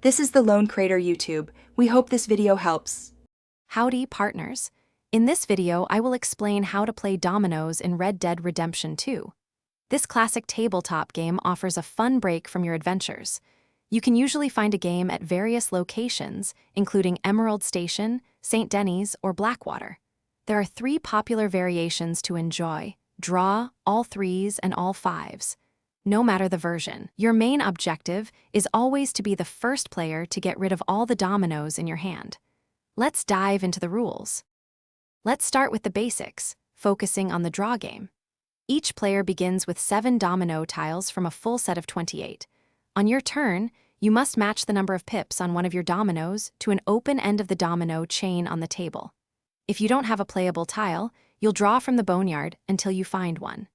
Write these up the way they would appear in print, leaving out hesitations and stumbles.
This is the Lone Crater YouTube. We hope this video helps. Howdy, partners. In this video, I will explain how to play Dominoes in Red Dead Redemption 2. This classic tabletop game offers a fun break from your adventures. You can usually find a game at various locations, including Emerald Station, St. Denis, or Blackwater. There are 3 popular variations to enjoy: draw, all threes, and all fives. No matter the version, your main objective is always to be the first player to get rid of all the dominoes in your hand. Let's dive into the rules. Let's start with the basics, focusing on the draw game. Each player begins with 7 domino tiles from a full set of 28. On your turn, you must match the number of pips on one of your dominoes to an open end of the domino chain on the table. If you don't have a playable tile, you'll draw from the boneyard until you find one.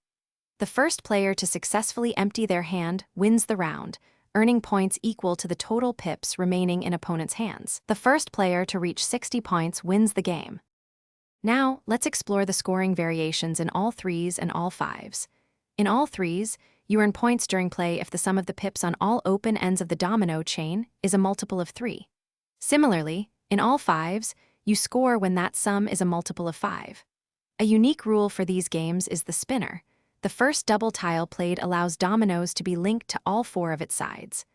The first player to successfully empty their hand wins the round, earning points equal to the total pips remaining in opponents' hands. The first player to reach 60 points wins the game. Now, let's explore the scoring variations in all threes and all fives. In all threes, you earn points during play if the sum of the pips on all open ends of the domino chain is a multiple of 3. Similarly, in all fives, you score when that sum is a multiple of 5. A unique rule for these games is the spinner. The first double tile played allows dominoes to be linked to all 4 of its sides.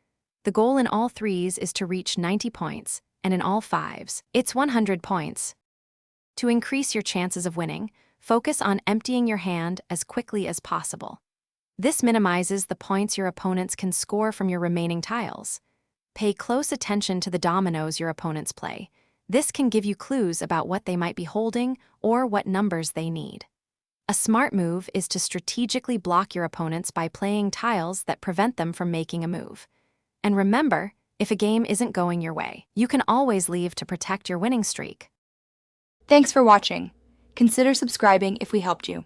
The goal in all threes is to reach 90 points, and in all fives, it's 100 points. To increase your chances of winning, focus on emptying your hand as quickly as possible. This minimizes the points your opponents can score from your remaining tiles. Pay close attention to the dominoes your opponents play. This can give you clues about what they might be holding or what numbers they need. A smart move is to strategically block your opponents by playing tiles that prevent them from making a move. And remember, if a game isn't going your way, you can always leave to protect your winning streak. Thanks for watching. Consider subscribing if we helped you.